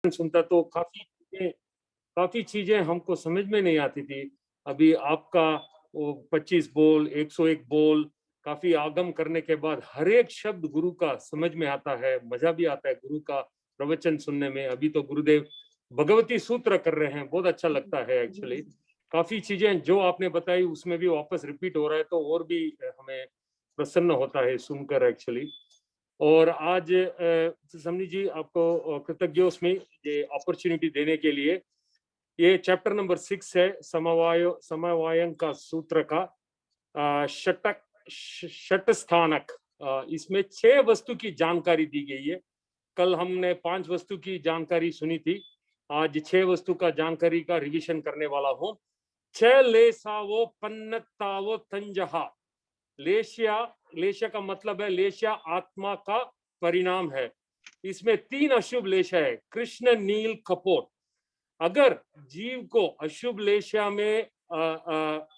सुनता तो काफी चीजें हमको समझ में नहीं आती थी। अभी आपका वो 25 बोल, 101 बोल, काफी आगम करने के बाद हर एक शब्द गुरु का समझ में आता है, मजा भी आता है गुरु का प्रवचन सुनने में। अभी तो गुरुदेव भगवती सूत्र कर रहे हैं, बहुत अच्छा लगता है एक्चुअली। काफी चीजें जो आपने बताई उसमें भी वापस रिपीट हो रहा है, तो और भी हमें प्रसन्न होता है सुनकर एक्चुअली। और आज समनी जी आपको कृतज्ञ उसमें ये अपॉर्चुनिटी देने के लिए। ये चैप्टर नंबर 6 है, समवायन का सूत्र का षटक षट स्थानक। इसमें 6 वस्तु की जानकारी दी गई है। कल हमने 5 वस्तु की जानकारी सुनी थी, आज 6 वस्तु का जानकारी का रिवीजन करने वाला हूँ। 6 लेसावो पन्नतावो तंजहा। लेशिया, लेशिया का मतलब है लेशिया आत्मा का परिणाम है। इसमें 3 अशुभ लेशिया है, कृष्ण नील कपोट। अगर जीव को अशुभ लेशिया में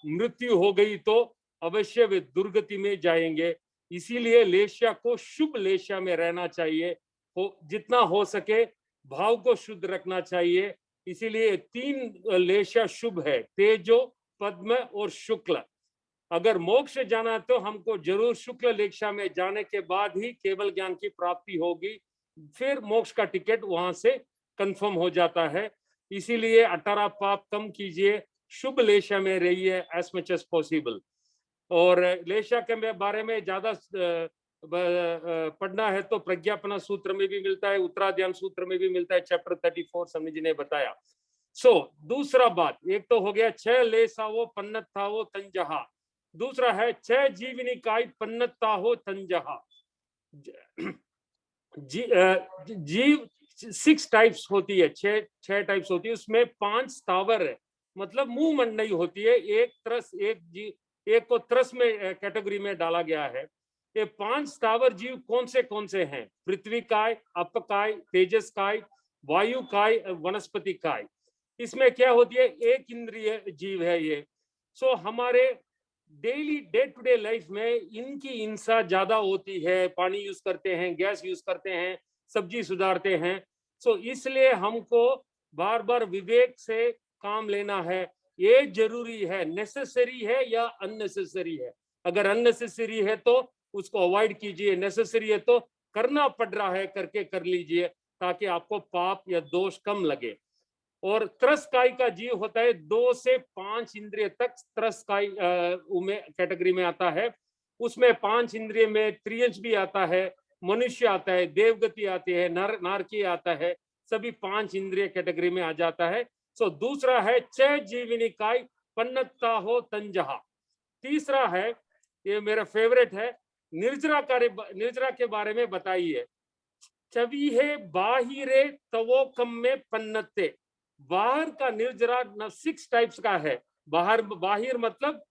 मृत्यु हो गई तो अवश्य वे दुर्गति में जाएंगे। इसीलिए लेशिया को शुभ लेशिया में रहना चाहिए, जितना हो सके भाव को शुद्ध रखना चाहिए। इसीलिए 3 लेशिया शुभ है, तेजो, पद्म और शुक्ल। अगर मोक्ष जाना तो हमको जरूर शुक्ल लेशिया में जाने के बाद ही केवल ज्ञान की प्राप्ति होगी, फिर मोक्ष का टिकट वहां से कंफर्म हो जाता है। इसीलिए 18 पाप कम कीजिए, शुभ लेशिया में रहिए एज मच एज पॉसिबल। और लेशिया के बारे में ज्यादा पढ़ना है तो प्रज्ञापना सूत्र में भी मिलता है, उत्तराध्यान सूत्र में भी मिलता है, चैप्टर 34 स्वामी जी ने बताया। दूसरा बात, एक तो हो गया 6 लेसावो पन्नतावो तंजहा। दूसरा है 6 जीवनी काय पन्नता हो तंजहा। जीव 6 टाइप्स होती है, 6 टाइप्स होती है। उसमें 5 स्थावर है, मतलब मुंह मंडई होती है। एक को त्रस में कैटेगरी में डाला गया है। ये 5 स्थावर जीव कौन से हैं? पृथ्वी काय, अप काय, तेजस काय, वायु काय, वनस्पति काय। इसमें क्या होती है? एक इंद्रिय जीव है ये। हमारे daily day to day life में इनकी हिंसा ज्यादा होती है। पानी यूज करते हैं, गैस यूज करते हैं, सब्जी सुधारते हैं। इसलिए हमको बार बार विवेक से काम लेना है। ये जरूरी है, नेसेसरी है या अननेसेसरी है। अगर अननेसेसरी है तो उसको अवॉइड कीजिए, नेसेसरी है तो करना पड़ रहा है करके कर लीजिए, ताकि आपको पाप या दोष कम लगे। और त्रसकाई का जीव होता है 2 से 5 इंद्रिय तक। त्रसकाई कैटेगरी में आता है। उसमें 5 इंद्रिय में त्रियंश भी आता है, मनुष्य आता है, देवगति आती है, नारकी आता है। सभी 5 इंद्रिय कैटेगरी में आ जाता है। दूसरा है 6 जीवनी काय पन्नता हो तंजहा। तीसरा है, ये मेरा फेवरेट है, निर्जरा के बारे में बताइए। चवी है बाहिरे तवो कम में पन्नते। बाहर का निर्जरा 6 टाइप्स का है। बाहिर मतलब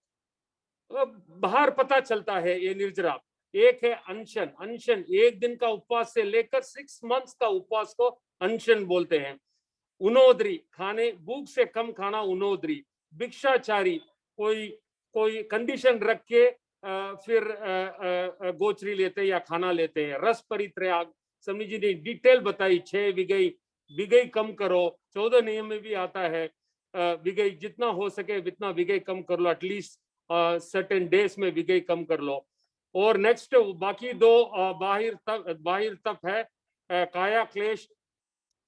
बाहर पता चलता है ये निर्जरा। एक है अनशन। अनशन 1 दिन का उपवास से लेकर 6 मंथ्स का उपवास को अनशन बोलते हैं। उनोदरी, खाने भूख से कम खाना उनोदरी। भिक्षाचारी, कोई कंडीशन रख के फिर गोचरी लेते हैं या खाना लेते हैं। रस परित्याग, समझी जी ने डिटेल बताई। 6 विगई कम करो। 14 नियम में भी आता है विगई जितना हो सके जितना विगई कम कर लो, एटलीस्ट सर्टेन डेज में विगई कम कर लो। और नेक्स्ट बाकी 2 बाहिर तप है, काया क्लेश,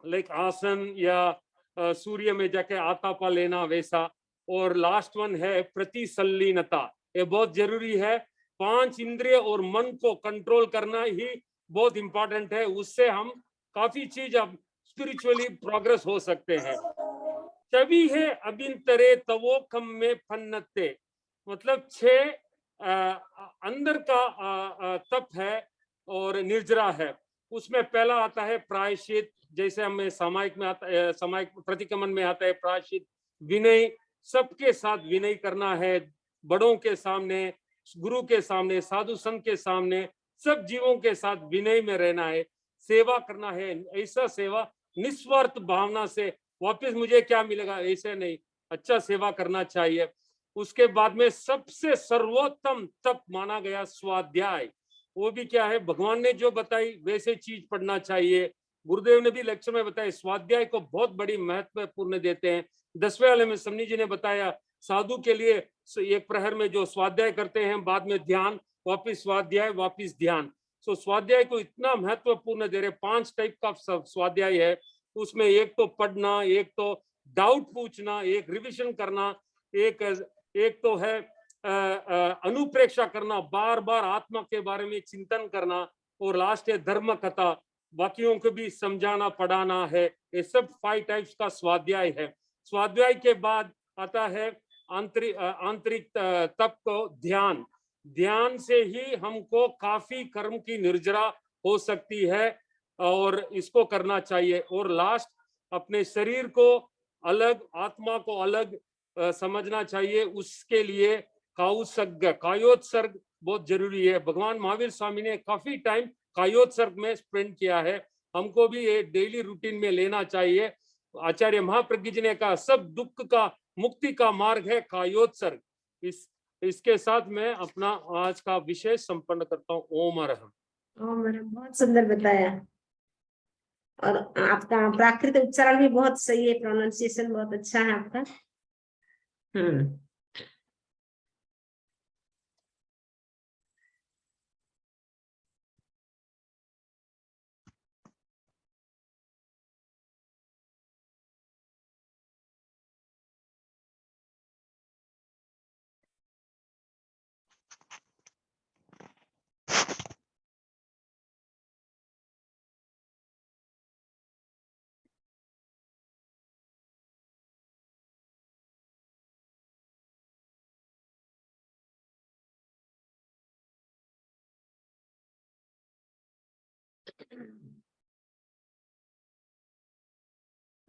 लाइक आसन या सूर्य में जाके आतापा लेना वैसा। और लास्ट वन है प्रतिसल्लीनता। ये बहुत जरूरी है। 5 इंद्रिय और मन को कंट्रोल करना ही बहुत इंपॉर्टेंट है। उससे हम काफी चीज अब स्पिरिचुअली प्रोग्रेस हो सकते हैं। तभी है अभिंतरे तवो कम में फन्नते, मतलब 6 अंदर का तप है और निर्जरा है। उसमें पहला आता है प्रायश्चित, जैसे हमें सामायिक में आता है, सामायिक प्रतिक्रमण में आता है प्रायश्चित। विनय, सबके साथ विनय करना है, बड़ों के सामने, गुरु के सामने, साधु संत के सामने, सब जीवों के साथ विनय में रहना है। सेवा करना है, ऐसा सेवा निस्वार्थ भावना से, वापस मुझे क्या मिलेगा ऐसे नहीं, अच्छा सेवा करना चाहिए। उसके बाद में सबसे सर्वोत्तम तप माना गया स्वाध्याय। वो भी क्या है, भगवान ने जो बताई वैसे चीज पढ़ना चाहिए। गुरुदेव ने भी लेक्चर में बताया, स्वाध्याय को बहुत बड़ी महत्वपूर्ण देते हैं। 10वें वाले में समनी जी ने बताया, साधु के लिए एक प्रहर में जो स्वाध्याय करते हैं, बाद में ध्यान, वापिस स्वाध्याय, वापिस ध्यान। सो स्वाध्याय को इतना महत्वपूर्ण दे रहे। 5 टाइप का स्वाध्याय है उसमें। एक तो पढ़ना, एक तो डाउट पूछना, एक रिविजन करना, एक तो है अनुप्रेक्षा करना, बार बार आत्मा के बारे में चिंतन करना, और लास्ट है धर्म कथा, बाकियों को भी समझाना पढ़ाना है। ये सब 5 टाइप्स का स्वाध्याय है। स्वाध्याय के बाद आता है आंतरिक तप को ध्यान। ध्यान से ही हमको काफी कर्म की निर्जरा हो सकती है और इसको करना चाहिए। और लास्ट अपने शरीर को अलग, आत्मा को अलग समझना चाहिए। उसके लिए कायोत्सर्ग बहुत जरूरी है। भगवान महावीर स्वामी ने काफी टाइम कायोत्सर्ग में स्पेंड किया है। हमको भी ये डेली रूटीन में लेना चाहिए। आचार्य महाप्रज्ञ जी ने कहा, सब दुख का मुक्ति का मार्ग है कायोत्सर्ग। इसके साथ मैं अपना आज का विषय संपन्न करता हूँ। ओम अरहम। ओम अरहम बहुत सुंदर बताया, और आपका प्राकृत उच्चारण भी बहुत सही है, प्रोनाउंसिएशन बहुत अच्छा है आपका।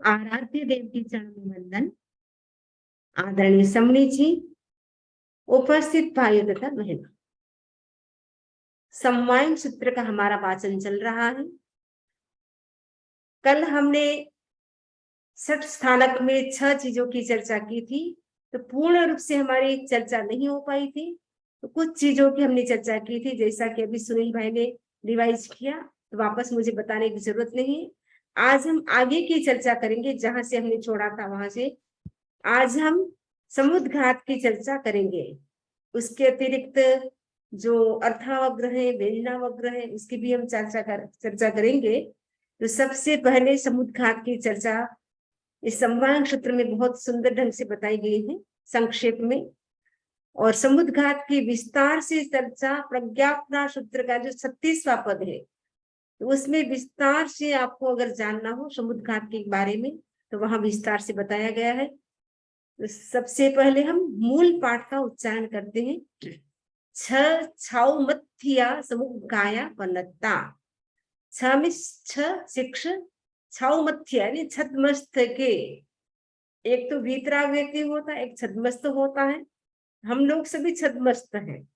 आराध्य देव की चरण में वंदन। आदरणीय समनी जी, उपस्थित भाइयों तथा बहनों, समवाय सूत्र का हमारा वाचन चल रहा है। कल हमने 6 स्थानक में 6 चीजों की चर्चा की थी, तो पूर्ण रूप से हमारी चर्चा नहीं हो पाई थी, तो कुछ चीजों की हमने चर्चा की थी, जैसा कि अभी सुनील भाई ने रिवाइज किया, तो वापस मुझे बताने की जरूरत नहीं। आज हम आगे की चर्चा करेंगे, जहां से हमने छोड़ा था वहां से। आज हम समुद्र घाट की चर्चा करेंगे। उसके अतिरिक्त जो अर्थावग्र है, व्यंजनावग्र है, उसकी भी हम चर्चा करेंगे। तो सबसे पहले समुद्र घाट की चर्चा इस समवाय सूत्र में बहुत सुंदर ढंग से बताई गई है, संक्षेप में। और समुद्र घाट की विस्तार से चर्चा प्रज्ञापना सूत्र का जो 36वां पद है, तो उसमें विस्तार से आपको अगर जानना हो समुद्र घाट के बारे में, तो वहां विस्तार से बताया गया है। तो सबसे पहले हम मूल पाठ का उच्चारण करते हैं। छाउमथिया समुगाया वनता। छ में शिक्ष, छाउमथ्य यानी छद्मस्थ के। एक तो वीतराग व्यक्ति होता है, एक छद्मस्थ होता है। हम लोग सभी छद्मस्थ हैं,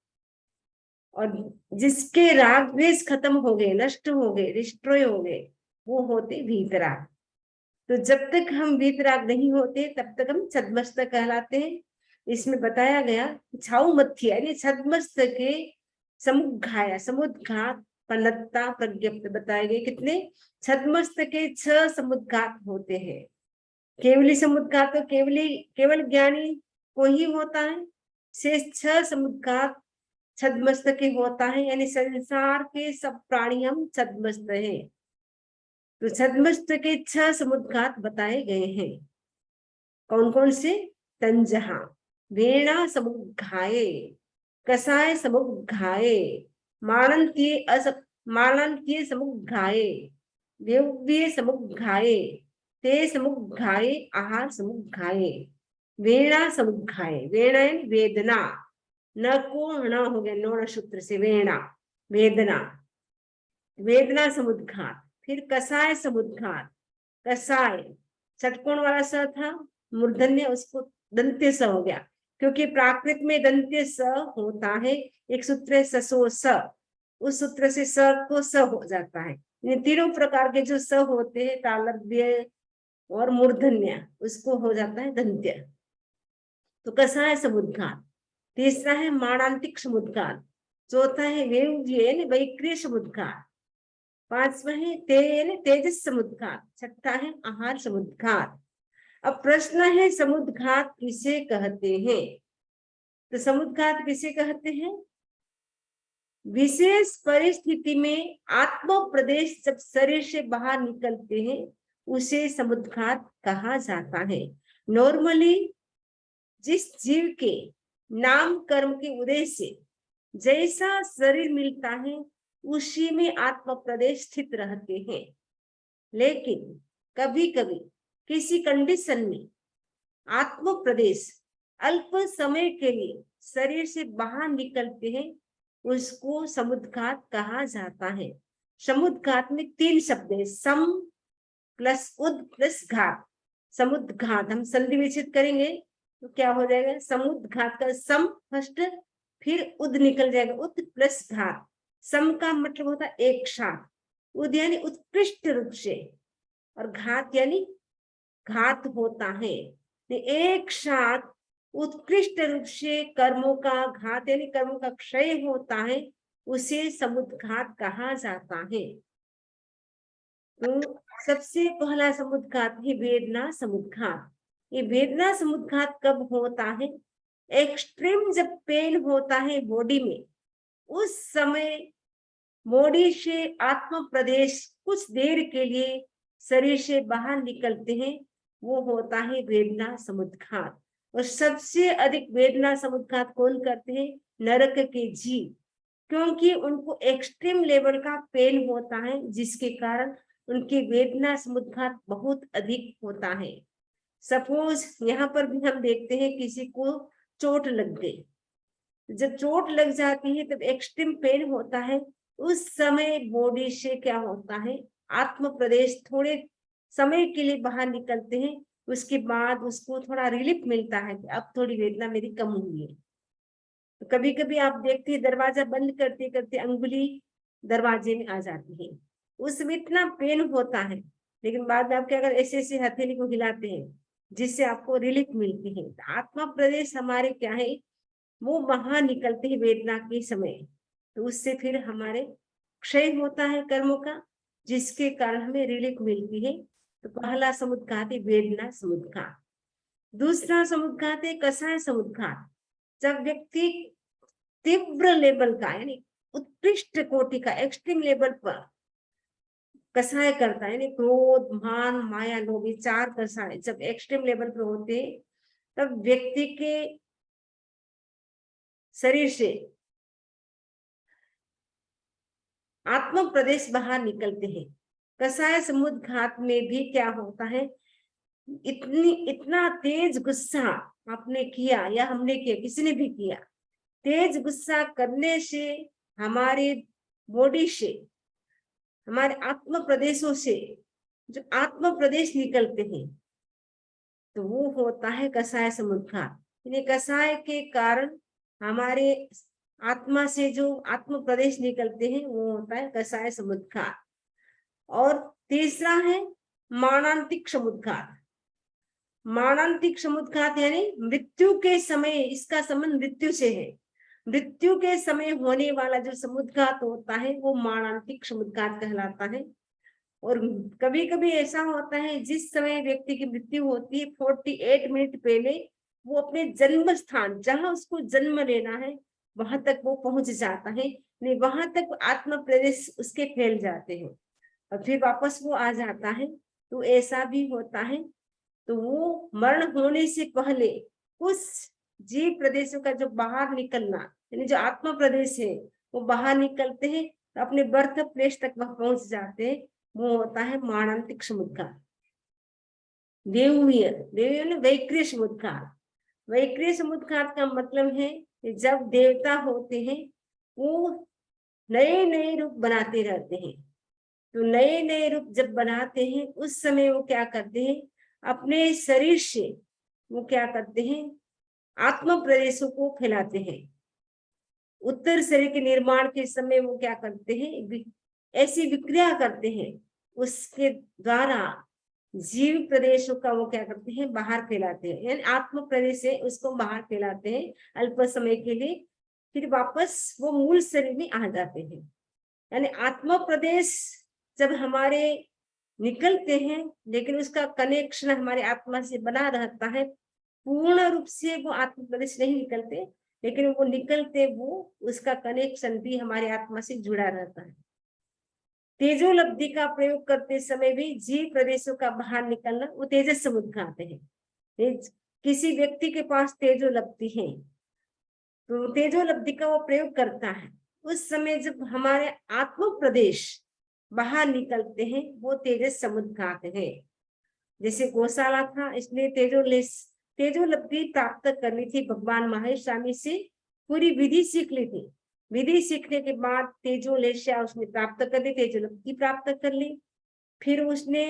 और जिसके राग द्वेष खत्म हो गए, नष्ट हो गए, डिस्ट्रॉय हो गए, वो होते वीतराग। तो जब तक हम वीतराग नहीं होते तब तक हम छद्मस्थ कहलाते हैं। इसमें बताया गया छाउमथ्य यानी छद्मस्थ के समुघाया, समुद्घात, पलत्ता, प्रज्ञप्त बताए गए। कितने? छद्मस्थ के 6 समुद्घात होते हैं। केवली समुद्घात तो केवल ज्ञानी को ही होता है। शेष 6 समुद्घात छद्मस्थ के होता है, यानी संसार के सब प्राणी हम छद्मस्थ हैं। तो छद्मस्थ के 6 समुद्घात बताए गए हैं। कौन कौन से? तंजहा, वेणा समुद्घाये, कसाय समुद्घाये, मारणतीय समुद्घाये, व्यव्य समुद्घाये, ते समुद्घाये, आहार समुद्घाये, वेणा समुद्घाये। वेणा वेदना, न को न हो गया नोण सूत्र से, वेणा वेदना, वेदना समुद्घात। फिर कसाय समुद्घात, कसाय षटकोण वाला स था, मूर्धन्य, उसको दंत्य स हो गया, क्योंकि प्राकृत में दंत्य स होता है। एक सूत्र है ससो स, उस सूत्र से स को स हो जाता है। इन तीनों प्रकार के जो स होते हैं, तालव्य और मूर्धन्य, उसको हो जाता है दंत्य। तो कसाय समुद्घात। तीसरा है माणांतिक समुद्घात। चौथा है वेव्य वैक्रिय समुद्घात। पांचवा है यानी तेजस समुद्घात, छठा है आहार समुद्घात। अब प्रश्न है समुद्घात किसे कहते हैं? तो समुद्घात किसे कहते हैं? विशेष परिस्थिति में आत्म प्रदेश जब शरीर से बाहर निकलते हैं उसे समुद्घात कहा जाता है। नॉर्मली जिस जीव के नाम कर्म के उदय से जैसा शरीर मिलता है उसी में आत्म प्रदेश स्थित रहते हैं, लेकिन कभी कभी किसी कंडीशन में आत्म प्रदेश अल्प समय के लिए शरीर से बाहर निकलते हैं, उसको समुद्घात कहा जाता है। समुद्घात में 3 शब्द है, सम प्लस उद प्लस घात। समुद्घात हम संधि विच्छेद करेंगे तो क्या हो जाएगा? समुद्घात का सम फर्स्ट, फिर उद निकल जाएगा, उद प्लस घात। सम का मतलब होता है एक साथ, उद यानी उत्कृष्ट रूप से, और घात यानी घात होता है। एक साथ उत्कृष्ट रूप से कर्मों का घात यानी कर्मों का क्षय होता है, उसे समुद्घात कहा जाता है। तो सबसे पहला समुद्घात है वेदना समुद्घात। ये वेदना समुद्घात कब होता है? एक्सट्रीम जब पेन होता है बॉडी में, उस समय बॉडी से आत्म प्रदेश कुछ देर के लिए शरीर से बाहर निकलते हैं, वो होता है वेदना समुद्घात। और सबसे अधिक वेदना समुद्घात कौन करते हैं? नरक के जीव, क्योंकि उनको एक्सट्रीम लेवल का पेन होता है जिसके कारण उनकी वेदना समुद्घात बहुत अधिक होता है। सपोज यहाँ पर भी हम देखते हैं किसी को चोट लग गई, जब चोट लग जाती है तब एक्सट्रीम पेन होता है, उस समय बॉडी से क्या होता है? आत्म प्रदेश थोड़े समय के लिए बाहर निकलते हैं, उसके बाद उसको थोड़ा रिलीफ मिलता है कि अब थोड़ी वेदना मेरी कम हुई है। तो कभी कभी आप देखते हैं दरवाजा बंद करते करते अंगुली दरवाजे में आ जाती है, उसमें इतना पेन होता है, लेकिन बाद में आप क्या करते? ऐसे ऐसे हथेली को हिलाते हैं जिससे आपको रिलीफ मिलती है। आत्मा प्रदेश हमारे क्या है? वो बाहर निकलते हैं वेदना के समय, तो उससे फिर हमारे क्षय होता है कर्मों का, जिसके कारण हमें रिलीफ मिलती है। तो पहला समुद्घात है वेदना समुद्घात। दूसरा समुद्घात है कषाय समुद्घात। जब व्यक्ति तीव्र लेवल का यानी उत्कृष्ट कोटि का एक्सट्रीम लेवल पर कषाय करता है, यानी क्रोध मान माया लोभ, 4 कषाय जब एक्सट्रीम लेवल पर होते हैं तब व्यक्ति के शरीर से आत्म प्रदेश बाहर निकलते हैं। कषाय समुद्घात में भी क्या होता है? इतना तेज गुस्सा आपने किया या हमने किया, किसी ने भी किया, तेज गुस्सा करने से हमारे बॉडी से, हमारे आत्म प्रदेशों से जो आत्म प्रदेश निकलते हैं तो वो होता है कषाय समुद्घात। यानी कषाय के कारण हमारे आत्मा से जो आत्म प्रदेश निकलते हैं वो होता है कषाय समुद्घात। और तीसरा है मारणांतिक समुद्घात। मारणांतिक समुद्घात यानी मृत्यु के समय, इसका संबंध मृत्यु से है, मृत्यु के समय होने वाला जो समुद्घात होता है वो मारणांतिक समुद्घात कहलाता है। और कभी कभी ऐसा होता है जिस समय व्यक्ति की मृत्यु होती है 48 मिनट पहले वो अपने जन्म स्थान जहां उसको जन्म लेना है वहां तक वो पहुंच जाता है, नहीं वहां तक आत्म प्रदेश उसके फैल जाते हैं और फिर वापस वो आ जाता है। तो ऐसा भी होता है। तो वो मरण होने से पहले उस जीव प्रदेशों का जो बाहर निकलना, यानी जो आत्मा प्रदेश है वो बाहर निकलते हैं तो अपने बर्थ प्लेस तक वह पहुंच जाते हैं, वो होता है मारणांतिक समुद्घात। देववीय वैक्रिय समुद्घात। वैक्रिय समुद्घात का मतलब है कि जब देवता होते हैं वो नए नए रूप बनाते रहते हैं, तो नए नए रूप जब बनाते हैं उस समय वो क्या करते हैं? अपने शरीर से वो क्या करते हैं? आत्म प्रदेशों को फैलाते हैं। उत्तर शरीर के निर्माण के समय वो क्या करते हैं? ऐसी विक्रिया करते हैं, उसके द्वारा जीव प्रदेशों का वो क्या करते हैं? बाहर फैलाते हैं, यानी आत्म प्रदेश से उसको बाहर फैलाते हैं अल्प समय के लिए, फिर वापस वो मूल शरीर में आ जाते हैं। यानी आत्म प्रदेश जब हमारे निकलते हैं, लेकिन उसका कनेक्शन हमारे आत्मा से बना रहता है, पूर्ण रूप से वो आत्म प्रदेश नहीं निकलते, लेकिन वो निकलते, वो उसका कनेक्शन भी हमारे आत्मा से जुड़ा रहता है। तेजोलब्धि का प्रयोग करते समय भी जीव प्रदेशों का बाहर निकलना, वो तेजस समुद्र कहते हैं। किसी व्यक्ति के पास तेजोलब्धि है, तो तेजोलब्धि का वो प्रयोग करता है, उस समय जब हमारे आत्म प्रदेश बाहर निकलते हैं, वो तेजस समुद्र कहते हैं। जैसे गौशाला था, इसलिए तेजोलब्धि प्राप्त करनी थी, भगवान महेश स्वामी से पूरी विधि सीख ली थी। विधि सीखने के बाद तेजोलेशा उसने प्राप्त कर ली, तेजोलब्धि प्राप्त कर ली। फिर उसने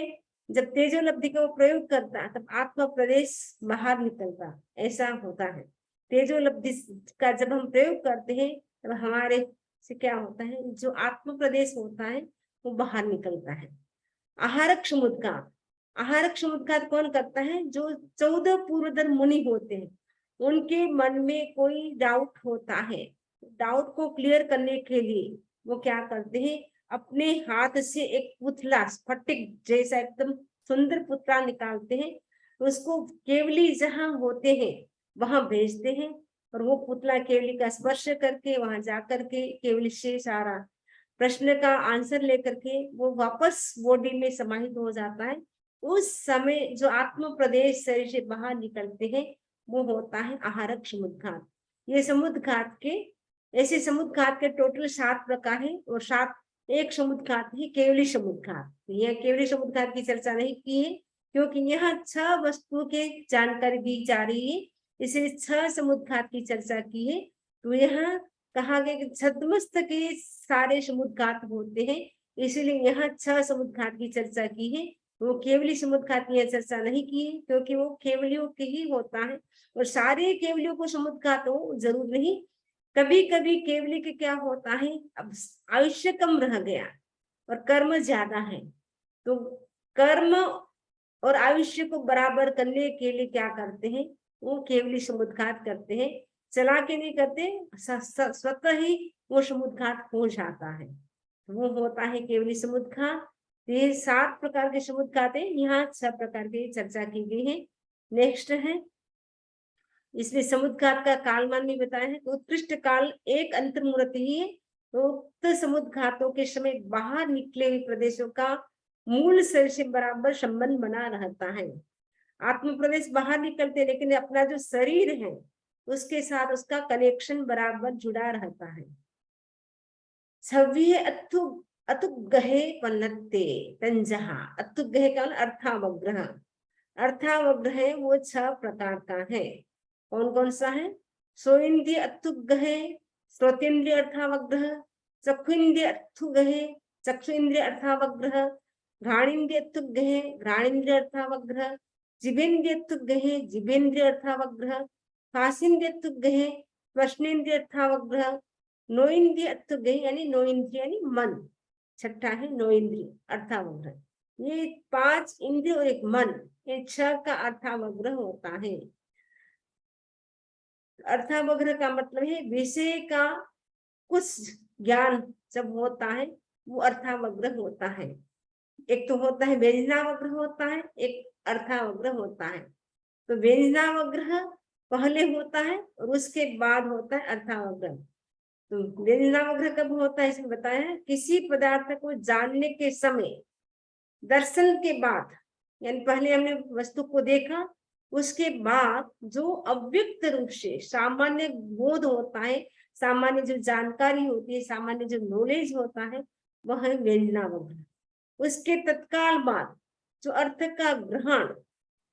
जब तेजोलब्धि का वो प्रयोग करता, तब आत्म प्रदेश बाहर निकलता, ऐसा होता है। तेजोलब्धि का जब हम प्रयोग करते हैं, तब हमारे से क्या होता है, जो आत्म प्रदेश होता है वो बाहर निकलता है। आहारक समुद्घात, आहारक समुद्घात कौन करता है, जो 14 पूर्वधर मुनि होते हैं, उनके मन में कोई डाउट होता है, डाउट को क्लियर करने के लिए वो क्या करते हैं, अपने हाथ से एक पुतला स्फटिक जैसा एकदम सुंदर पुतला निकालते हैं, उसको केवली जहां होते हैं वहां भेजते हैं, और वो पुतला केवली का स्पर्श करके वहां जाकर के केवली से सारा प्रश्न का आंसर लेकर के वो वापस बॉडी में समाहित हो जाता है। उस समय जो आत्म प्रदेश शरीर से बाहर निकलते हैं, वो होता है आहारक समुद्घात। ये समुद्घात के ऐसे समुद्घात के टोटल 7 प्रकार है, और 7 एक समुद्घात ही केवली समुद्घात। यह केवली समुद्घात की चर्चा नहीं की है, क्योंकि यहाँ 6 वस्तुओं के जानकारी दी जा रही है, इसलिए 6 समुद्घात की चर्चा की है। तो यहाँ कहा गया कि छद्मस्त के सारे समुद्घात होते हैं, इसीलिए यहाँ 6 समुद्घात की चर्चा की है। वो केवली समुद्घात की चर्चा नहीं की है, क्योंकि वो केवलियों के ही होता है, और सारे केवलियों को समुद्घात हो जरूर नहीं। कभी कभी केवली के क्या होता है, अब आयुष्य कम रह गया और कर्म ज्यादा है, तो कर्म और आयुष्य को बराबर करने के लिए क्या करते हैं, वो केवली समुद्घात करते हैं, चला के नहीं करते, स्वतः ही वो समुद्घात हो जाता है, वो होता है केवली समुद्घात। ये 7 प्रकार के समुद्घात है, यहाँ 6 प्रकार की चर्चा की गई है। नेक्स्ट है, इसमें समुद्घात का कालमान भी बताया है, तो उत्कृष्ट काल एक अंतर्मुहूर्त ही है, तो उक्त समुद्घातों के समय बाहर निकले हुए प्रदेशों का मूल शरीर से बराबर संबंध बना रहता है। आत्म प्रदेश बाहर निकलते, लेकिन अपना जो शरीर है उसके साथ उसका कनेक्शन बराबर जुड़ा रहता है। छवि अतुगहे पन्नते तंजहा, अतुगहे का अर्थावग्रह, अर्थावग्रह वो 6 प्रकार का है। कौन कौन सा है, सोइंद्रिय अतुगहे, श्रोतेन्द्रिय अर्थावग्रह, चक्षुन्द्रिय अर्थुगहे, चक्षुन्द्रिय अर्थावग्रह, घ्राणेन्द्रिय अतुगहे, घ्राणेन्द्रिय अर्थावग्रह, जिभेन्द्रिय अतुगहे, जिभेन्द्रिय अर्थावग्रह, फासिन्द्रिय अतुगहे, स्पर्शेन्द्रिय अर्थावग्रह, नोइंद्रिय अतुगहे यानी नोइंद्रिय यानी मन, छठा है नोइंद्रिय अर्थावग्रह। ये 5 इंद्रिय और एक मन, ये 6 का अर्थावग्रह होता है। अर्थावग्रह का मतलब है विषय का कुछ ज्ञान जब होता है वो अर्थावग्रह होता है। एक तो होता है व्यंजनावग्रह होता है, एक अर्थावग्रह होता है। तो व्यंजनावग्रह पहले होता है और उसके बाद होता है अर्थावग्रह। तो व्यंजनावग्रह कब होता है, इसमें बताया है, किसी पदार्थ को जानने के समय, दर्शन के बाद, यानी पहले हमने वस्तु को देखा, उसके बाद जो अव्यक्त रूप से सामान्य बोध होता है, सामान्य जो जानकारी होती है, सामान्य जो नॉलेज होता है, वह है व्यंजनावग्रह। उसके तत्काल बाद जो अर्थ का ग्रहण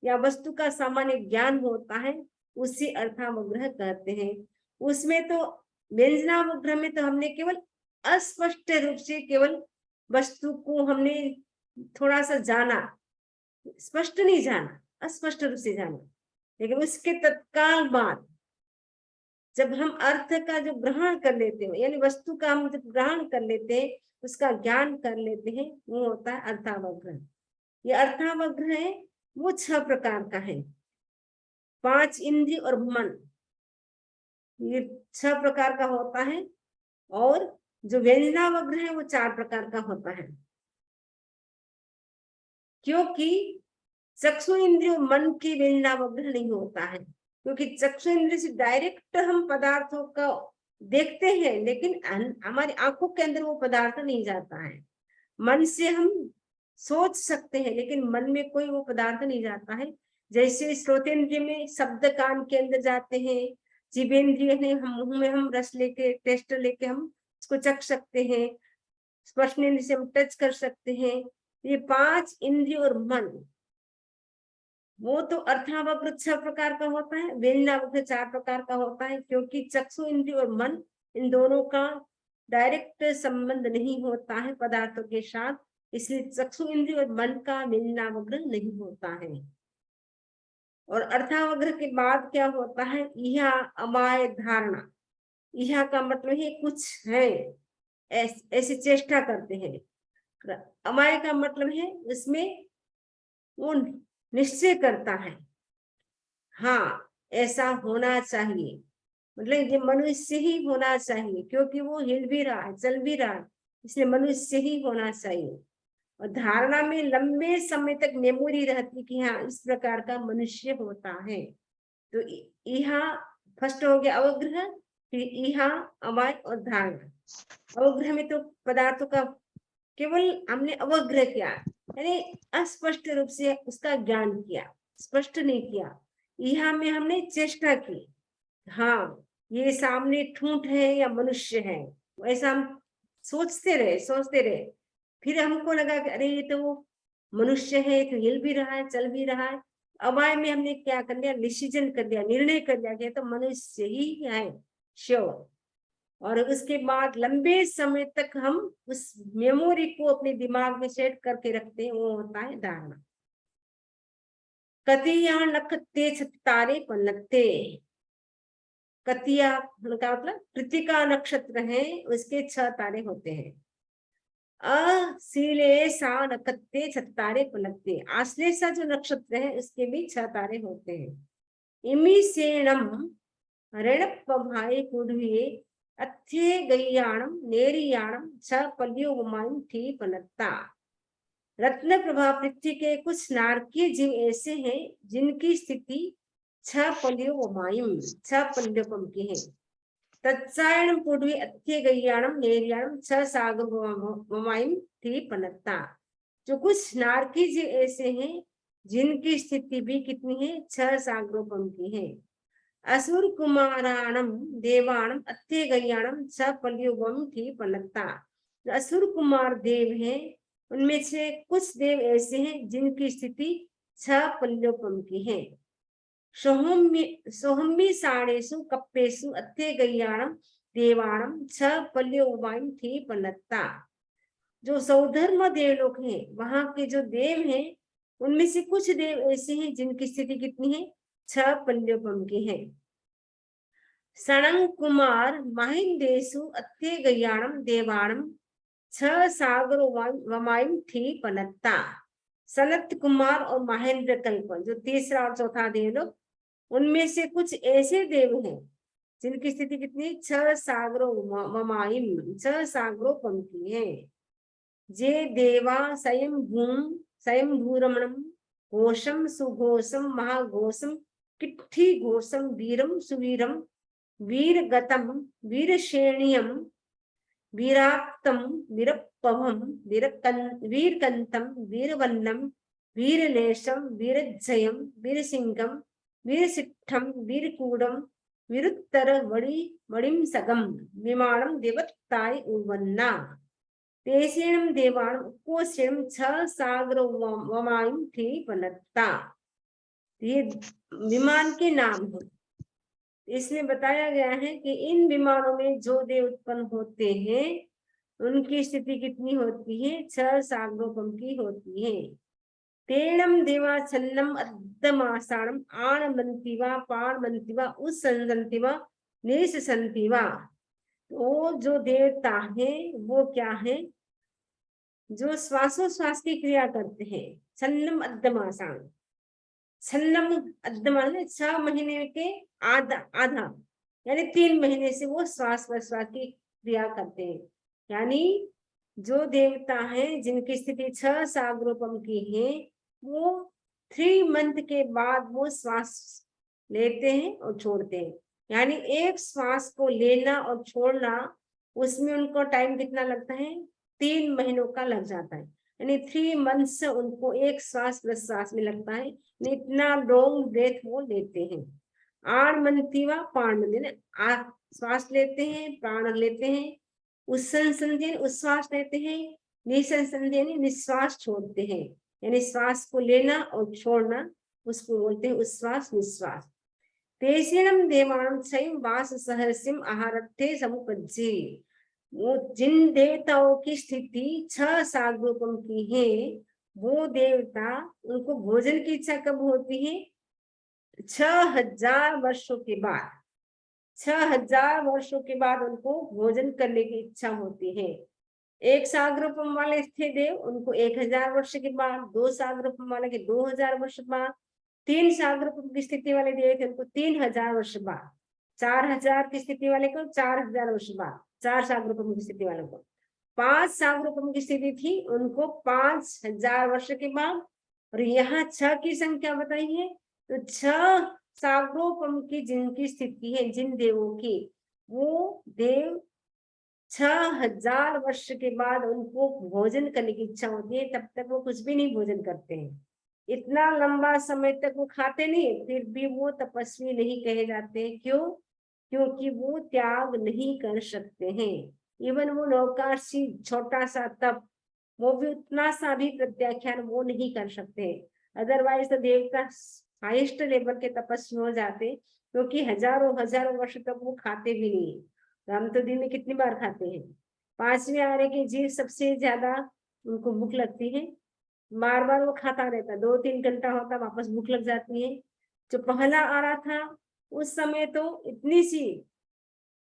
या वस्तु का सामान्य ज्ञान होता है, उसी अर्थावग्रह कहते हैं। उसमें तो व्यंजनावग्रह में तो हमने केवल अस्पष्ट रूप से केवल वस्तु को हमने थोड़ा सा जाना, स्पष्ट नहीं जाना, अस्पष्ट रूप से जाना। लेकिन उसके तत्काल बाद जब हम अर्थ का जो ग्रहण कर लेते हैं, यानी वस्तु का हम जब ग्रहण कर लेते हैं, उसका ज्ञान कर लेते हैं, वो होता है अर्थावग्रह। ये अर्थावग्रह है वो 6 प्रकार का है, 5 इंद्रिय और मन, ये 6 प्रकार का होता है। और जो व्यंजनावग्रह है वो 4 प्रकार का होता है। क्योंकि चक्षु इंद्रिय और मन की वेदनावग्रह नहीं होता है, क्योंकि चक्षु इंद्रिय से डायरेक्ट हम पदार्थों को देखते हैं, लेकिन हमारी आंखों के अंदर वो पदार्थ नहीं जाता है। मन से हम सोच सकते हैं, लेकिन मन में कोई वो पदार्थ नहीं जाता है। जैसे श्रोतेंद्रिय में शब्द कान के अंदर जाते हैं, जीवेंद्रिय ने हम मुंह में हम रस लेके टेस्ट लेके हम उसको चख सकते हैं, स्पर्शनेंद्रिय से हम टच कर सकते हैं। ये 5 इंद्रिय और मन, वो तो अर्थावग्र 6 प्रकार का होता है, वेदनावग्र 4 प्रकार का होता है, क्योंकि चक्षु इंद्रिय और मन इन दोनों का डायरेक्ट संबंध नहीं होता है पदार्थों के साथ, इसलिए चक्षु इंद्रिय और मन का वेदनावग्र नहीं होता है। और अर्थावग्र के बाद क्या होता है, यह अमाय धारणा। यह का मतलब है कुछ है, ऐसी चेष्टा करते हैं। अमाय का मतलब है उसमें वो निश्चय करता है, हाँ ऐसा होना चाहिए, मतलब ये मनुष्य ही होना चाहिए, क्योंकि वो हिल भी रहा है, चल भी रहा है, इसलिए मनुष्य ही होना चाहिए। और धारणा में लंबे समय तक मेमोरी रहती कि हाँ इस प्रकार का मनुष्य होता है। तो यहाँ फर्स्ट हो गया अवग्रह, फिर यहाँ अमाय और धारणा। अवग्रह में तो पदार्थों का केवल हमने अवग्रह किया, यानी अस्पष्ट रूप से उसका ज्ञान किया, स्पष्ट नहीं किया। यहाँ में हमने चेष्टा की, हाँ ये सामने ठूंठ है या मनुष्य है, ऐसा हम सोचते रहे, फिर हमको लगा कि अरे ये तो वो मनुष्य है, तो हिल भी रहा है, चल भी रहा है। अमाय में हमने क्या कर लिया, डिसीजन कर लिया, निर्णय कर लिया कि तो मनुष्य ही है, श्योर। और उसके बाद लंबे समय तक हम उस मेमोरी को अपने दिमाग में सेट करके रखते हैं, वो होता है धारणा। कतिया नखते छतारे पनकते, कतिया का मतलब कृतिका नक्षत्र है, उसके 6 तारे होते हैं। अश्लेषा नखते छतारे पनकते, आश्लेषा जो नक्षत्र है उसके भी 6 तारे होते हैं। इमिसेणम ऋणपभाए कुढ़िए अथे गैयाणम नेरियाणम छ पल्योवमायम थी पनत्ता। रत्न प्रभा पृथ्वी के कुछ नारकीय जीव ऐसे हैं जिनकी स्थिति 6 पल्योवमायम 6 पल्योपम की है। तत्सायणम पुढ़ी अथे गैयाणम नेरियाणम छ सागरवमायम थी पनत्ता। जो कुछ नारकीय जीव ऐसे हैं जिनकी स्थिति भी कितनी है, 6 सागरोपम की है। असुर कुमाराणम देवाणम अत्य गैयाणम छ पल्युगम थी पनत्ता। असुर कुमार देव हैं, उनमें से कुछ देव ऐसे हैं जिनकी स्थिति 6 पल्योपम की है। सोहम्मी साणेषु कप्पेषु अत्य गैयाणम देवाणम छ पल्योवायम थी पनत्ता। जो सौधर्म देवलोक हैं, वहां के जो देव हैं, उनमें से कुछ देव ऐसे हैं जिनकी स्थिति कितनी है, 6 पल्योपम की है। सणंग कुमार महिंदेशु अत्य गैयाणम देवाणम छ सागरो वमायम थी पनत्ता। सनत कुमार और महेंद्र कल्प, जो तीसरा और चौथा देवलोक, उनमें से कुछ ऐसे देव हैं जिनकी स्थिति कितनी, 6 सागरो वमायम 6 सागरों पंक्ति है। जे देवा स्वयं भूरमणम घोषम सुघोषम महाघोषम किट्ठी घोषम वीरम सुवीरम वीरगतम वीरश्रेणीयम वीराक्तम वीरपभम वीरकंतम वीरवन्नम वीरलेशम वीरजयम वीरसिंहम वीरसिट्ठम वीरकूडम वीरुत्तर वड़िम सगम विमानम देवत्ताय उवन्ना। तेषेणम देवाणम उपोषेणम 6 सागरो वमायम थी पनत्ता। ये विमान के नाम है। इसमें बताया गया है कि इन विमानों में जो देव उत्पन्न होते हैं उनकी स्थिति कितनी होती है, 6 सागरोपम की होती है। तेणम देवा छन्नम अद्दमासाणम आणमंति वा पाणमंति वा उत्संसन्ति वा निशसन्ति वा। वो जो देवता है वो क्या है, जो श्वासोश्वास की क्रिया करते हैं। छन्नम अद्दमासाण, छन्नम अद्दमान 6 महीने के आधा यानी 3 महीने से वो श्वास प्रश्वास की क्रिया करते हैं। यानी जो देवता है जिनकी स्थिति 6 सागरोपम की है, वो 3 मंथ के बाद वो श्वास लेते हैं और छोड़ते हैं। यानी एक श्वास को लेना और छोड़ना, उसमें उनको टाइम कितना लगता है? 3 महीनों का लग जाता है। यानी 3 मंथ्स उनको एक श्वास प्रश्वास में लगता है। इतना लॉन्ग ब्रेथ वो लेते हैं। आड़मनतीवा प्राण श्वास लेते हैं, प्राण लेते हैं, उत्संसन उच्छ्वास लेते हैं, निसंसन निश्वास छोड़ते हैं। यानी श्वास को लेना और छोड़ना, उसको बोलते हैं उच्छ्वास निश्वास। तेषिणं देवानां चैव वास सहस्यम आहारत्थे समुपज्जे। वो जिन देवताओं की स्थिति 6 सागरोपम की है, वो देवता उनको भोजन की इच्छा कब होती है? 6000 वर्षों के बाद। 6000 वर्षों के बाद उनको भोजन करने की इच्छा होती है। एक सागरोपम वाले थे देव, उनको 1000 वर्ष के बाद, 2 सागरोपम वाले के 2000 वर्ष बाद, 3 सागरोपम की स्थिति वाले देव थे, उनको 3000 वर्ष बाद, 4000 की स्थिति वाले को 4000 वर्ष बाद, 4 सागरोपम की स्थिति वाले को, 5 सागरोपम की स्थिति थी, उनको 5000 वर्ष के बाद, और यहाँ 6 की संख्या बताई है। तो 6 सागरोपम की जिनकी स्थिति है, जिन देवों की, वो देव 6000 वर्ष के बाद उनको भोजन करने की इच्छा होती है, तब तक वो कुछ भी नहीं भोजन करते हैं। इतना लंबा समय तक वो खाते नहीं, फिर भी वो तपस्वी नहीं कहे जाते। क्यों? क्योंकि वो त्याग नहीं कर सकते हैं। इवन वो नौकाशी छोटा सा तप, वो भी उतना सा भी प्रत्याख्यान वो नहीं कर सकते। अदरवाइज तो देवता हाईएस्ट लेवल के तपस्वी हो जाते, क्योंकि हजारों हजारों वर्ष तक वो खाते भी नहीं। तो हम तो दिन में कितनी बार खाते हैं? 5वें आरे के जीव सबसे ज्यादा उनको भूख लगती है, बार बार वो खाता रहता, 2-3 घंटा होता, वापस भूख लग जाती है। जो पहला आ रहा था, उस समय तो इतनी सी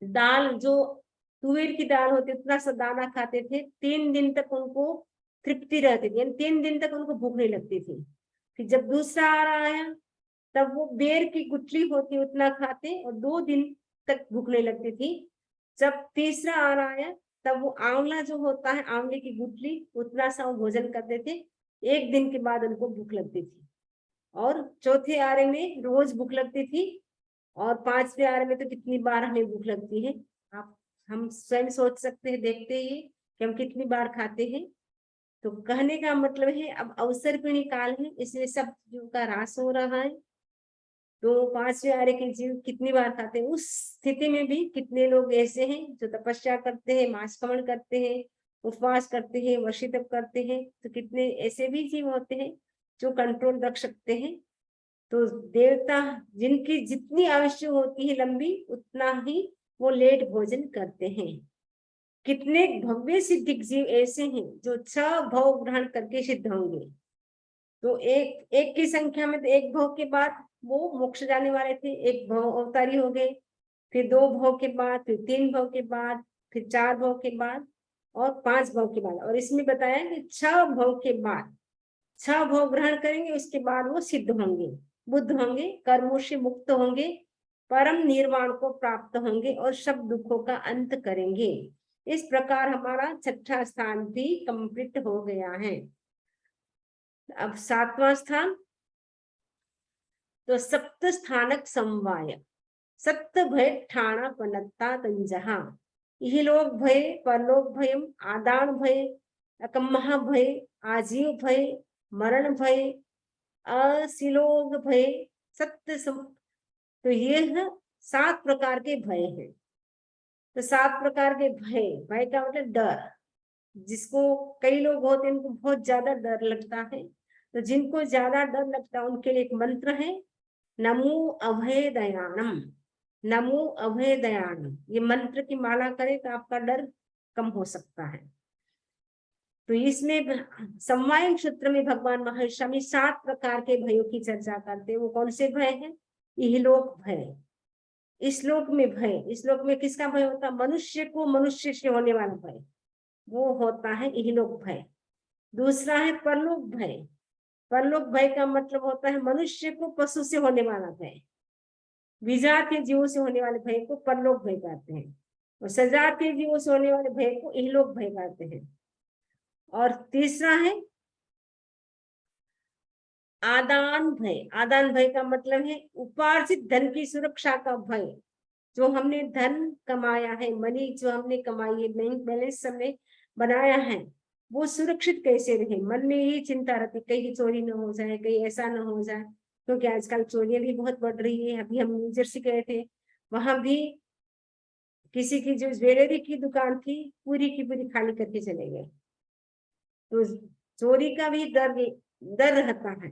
दाल, जो तुवेर की दाल होती, उतना सा दाना खाते थे, 3 दिन तक उनको तृप्ति रहती थी, यानी 3 दिन तक उनको भूख नहीं लगती थी। फिर जब दूसरा आ रहा आया, तब वो बेर की गुठली होती, उतना खाते और 2 दिन तक भूख नहीं लगती थी। जब तीसरा आ रहा है, तब वो आंवला जो होता है, आंवले की गुठली, उतना सा वो भोजन करते थे, 1 दिन के बाद उनको भूख लगती थी। और चौथे आरे में रोज भूख लगती थी, और 5वें आरे में तो कितनी बार हमें भूख लगती है, आप हम स्वयं सोच सकते हैं, देखते ही कि हम कितनी बार खाते हैं। तो कहने का मतलब है, अब अवसर पिणी काल है, इसलिए सब चीजों का ह्रास हो रहा है। तो 5वें आरे के जीव कितनी बार खाते हैं? उस स्थिति में भी कितने लोग ऐसे हैं जो तपस्या करते हैं, मांसकमण करते हैं, उपवास करते हैं, वर्षी तप करते हैं। तो कितने ऐसे भी जीव होते हैं जो कंट्रोल रख सकते हैं। तो देवता जिनकी जितनी आवश्यक होती है लंबी, उतना ही वो लेट भोजन करते हैं। कितने भव्य सिद्धिक जीव ऐसे हैं जो 6 भव ग्रहण करके सिद्ध होंगे। तो एक की संख्या में, तो 1 भव के बाद वो मोक्ष जाने वाले थे, 1 भव अवतारी हो गए, फिर 2 भव के बाद, फिर 3 भव के बाद, फिर 4 भव के बाद, और 5 भव के बाद। और इसमें बताया कि 6 भव के बाद, 6 भव ग्रहण करेंगे, उसके बाद वो सिद्ध होंगे, बुद्ध होंगे, कर्मों से मुक्त होंगे, परम निर्वाण को प्राप्त होंगे और सब दुखों का अंत करेंगे। इस प्रकार हमारा 6ठा स्थान भी कंप्लीट हो गया है। अब 7वां स्थान, तो सप्त स्थानक समवाय, सप्त भय ठाणा पनत्ता तंजहा, इहलोक भय, परलोक भयम, आदान भय, अकम्मह भय, आजीव भय, मरण भय, असिलोक भय, सत्य सम। तो ये है 7 प्रकार के भय हैं। तो 7 प्रकार के भय, भय का मतलब डर, जिसको कई लोग होते हैं उनको बहुत ज्यादा डर लगता है। तो जिनको ज्यादा डर लगता है उनके लिए एक मंत्र है, नमो अभय दयानम। नमो अभय दयानम, ये मंत्र की माला करें तो आपका डर कम हो सकता है। तो इसमें समवाय सूत्र में भगवान महर्षि 7 प्रकार के भयों की चर्चा करते हैं। वो कौन से भय हैं? इहलोक भय, इस लोक में भय, इस लोक में किसका भय होता है? मनुष्य को मनुष्य से होने वाला भय, वो होता है इहलोक भय। दूसरा है परलोक भय। परलोक भय का मतलब होता है मनुष्य को पशु से होने वाला भय, विजातीय जीवों से होने वाले भय को परलोक भय कहते हैं, और सजातीय जीवों से होने वाले भय को इहलोक भय कहते हैं। और तीसरा है आदान भय, आदान भय का मतलब है उपार्जित धन की सुरक्षा का भय। जो हमने धन कमाया है, मनी जो हमने कमाई है, बैंक बैलेंस हमने बनाया है, वो सुरक्षित कैसे रहे, मन में यही चिंता रहती, कहीं चोरी ना हो जाए, कहीं ऐसा ना हो जाए, क्योंकि आजकल चोरियां भी बहुत बढ़ रही है। अभी हम न्यू जर्सी गए थे, वहां भी किसी की जो ज्वेलरी की दुकान थी पूरी की पूरी खाली करके चले गए। तो चोरी का भी डर रहता है।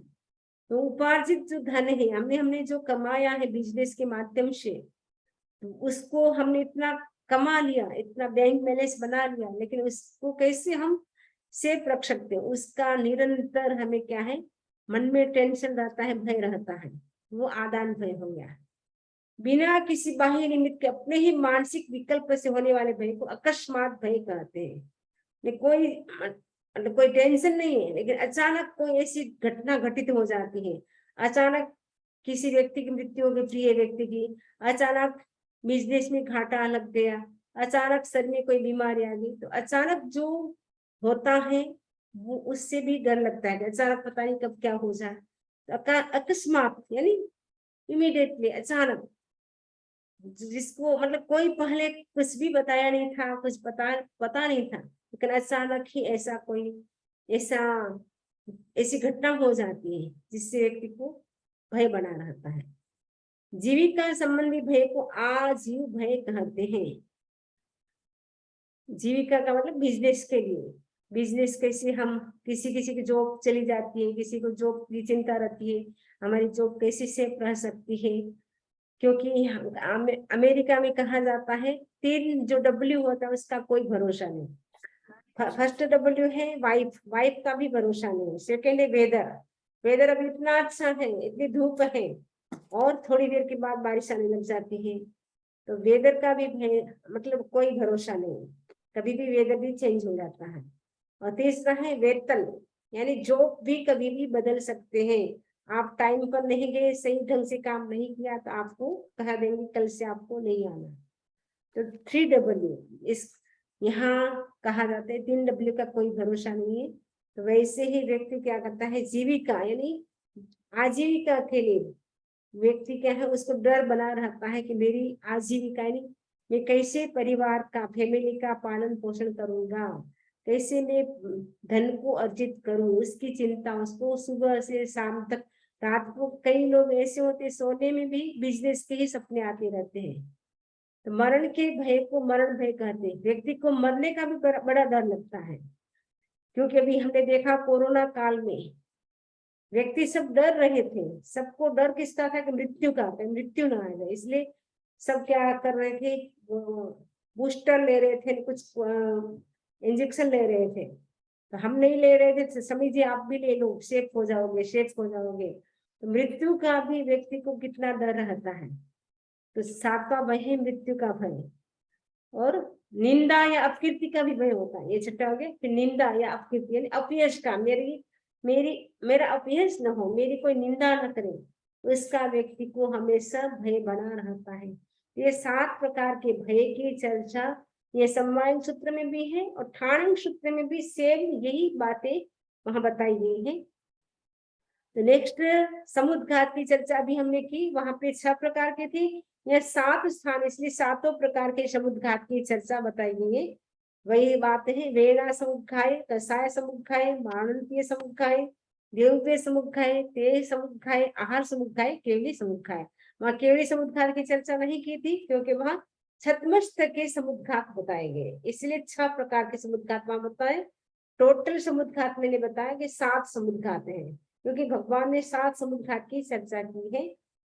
तो उपार्जित जो धन है, हमने जो कमाया है बिजनेस के माध्यम से, तो उसको हमने इतना कमा लिया, इतना बैंक बैलेंस बना लिया, लेकिन उसको कैसे हम सेफ रख सकते हैं, उसका निरंतर हमें क्या है, मन में टेंशन रहता है, भय रहता है। वो आदान भय हो गया। बिना किसी बाह्य निमित्त के अपने ही मानसिक विकल्प से होने वाले भय को अकस्मात भय कहते हैं। कोई टेंशन नहीं है, लेकिन अचानक कोई ऐसी घटना घटित हो जाती है, अचानक किसी व्यक्ति की मृत्यु हो गई, प्रिय व्यक्ति की, अचानक बिजनेस में घाटा लग गया, अचानक शरीर में कोई बीमारी आ गई, तो अचानक जो होता है वो उससे भी डर लगता है, अचानक पता नहीं कब क्या हो जाए। तो अकस्मात यानी इमीडिएटली, अचानक, जिसको मतलब कोई पहले कुछ भी बताया नहीं था, कुछ पता नहीं था, लेकिन अचानक ही ऐसा ऐसी घटना हो जाती है जिससे व्यक्ति को भय बना रहता है। जीविका संबंधी भय को आजीव भय कहते हैं। जीविका का मतलब बिजनेस के लिए, बिजनेस कैसे हम किसी की जॉब चली जाती है, किसी को जॉब की चिंता रहती है, हमारी जॉब कैसे सेफ रह सकती है, क्योंकि अमेरिका में कहा जाता है 3 जो डब्ल्यू होता है उसका कोई भरोसा नहीं। फर्स्ट डब्ल्यू है वाइफ, वाइफ का भी भरोसा नहीं। सेकेंड है वेदर, वेदर अभी इतना अच्छा है, इतनी धूप है और थोड़ी देर के बाद बारिश आने लग जाती है, तो वेदर का भी मतलब कोई भरोसा नहीं, कभी भी वेदर भी चेंज हो जाता है। और तीसरा है वेतन, यानी जॉब भी कभी भी बदल सकते हैं। आप टाइम पर नहीं गए, सही ढंग से काम नहीं किया, तो आपको कह देंगे कल से आपको नहीं आना। तो 3W इस यहाँ कहा जाता है, 3W का कोई भरोसा नहीं है। तो वैसे ही व्यक्ति क्या करता है, जीविका यानी आजीविका के लिए व्यक्ति क्या है, उसको डर बना रहता है कि मेरी आजीविका यानी मैं कैसे परिवार का, फैमिली का पालन पोषण करूंगा, कैसे मैं धन को अर्जित करूं, उसकी चिंता, उसको सुबह से शाम तक, रात को कई लोग ऐसे होते सोने में भी बिजनेस के ही सपने आते रहते हैं। तो मरण के भय को मरण भय कहते हैं। व्यक्ति को मरने का भी बड़ा डर लगता है, क्योंकि अभी हमने देखा कोरोना काल में व्यक्ति सब डर रहे थे, सबको डर किसका था कि मृत्यु का था, मृत्यु ना आएगा, इसलिए सब क्या कर रहे थे, बूस्टर ले रहे थे, कुछ इंजेक्शन ले रहे थे। तो हम नहीं ले रहे थे, समझिए आप भी ले लो, सेफ हो जाओगे, सेफ हो जाओगे। तो मृत्यु का भी व्यक्ति को कितना डर रहता है। तो 7वां भय है मृत्यु का भय। और निंदा या अपकीर्ति का भी भय होता है, ये छठा हो गया। फिर निंदा या अपकीर्ति यानी अपयश का, मेरा अपयश न हो, मेरी कोई निंदा न करे, उसका व्यक्ति को हमेशा भय बना रहता है। ये 7 प्रकार के भय की चर्चा ये सम्मान सूत्र में भी है और ठाणिक सूत्र में भी सेम यही बातें वहां बताई गई है। तो नेक्स्ट समुद्घात की चर्चा भी हमने की, वहां पे 6 प्रकार के थे, यह 7 स्थान, इसलिए 7 प्रकार के समुद्घात की चर्चा बताई गई है। वही बात है, वेणा समुद्घाय, कषाय समुद्घाय, माणंतीय समुद्घाय, देवव्य समुद्घाय, तेज समुद्घाय, आहार समुद्घाय, केवली समुद्घाय। वहां केवली समुद्घात की चर्चा नहीं की थी, क्योंकि वहां छतमस्त के समुद्घात बताए गए, इसलिए 6 प्रकार के समुद्घात वहां बताए। टोटल समुद्घात मैंने बताया कि 7 समुद्घात हैं, क्योंकि भगवान ने 7 समुद्घात की चर्चा की है।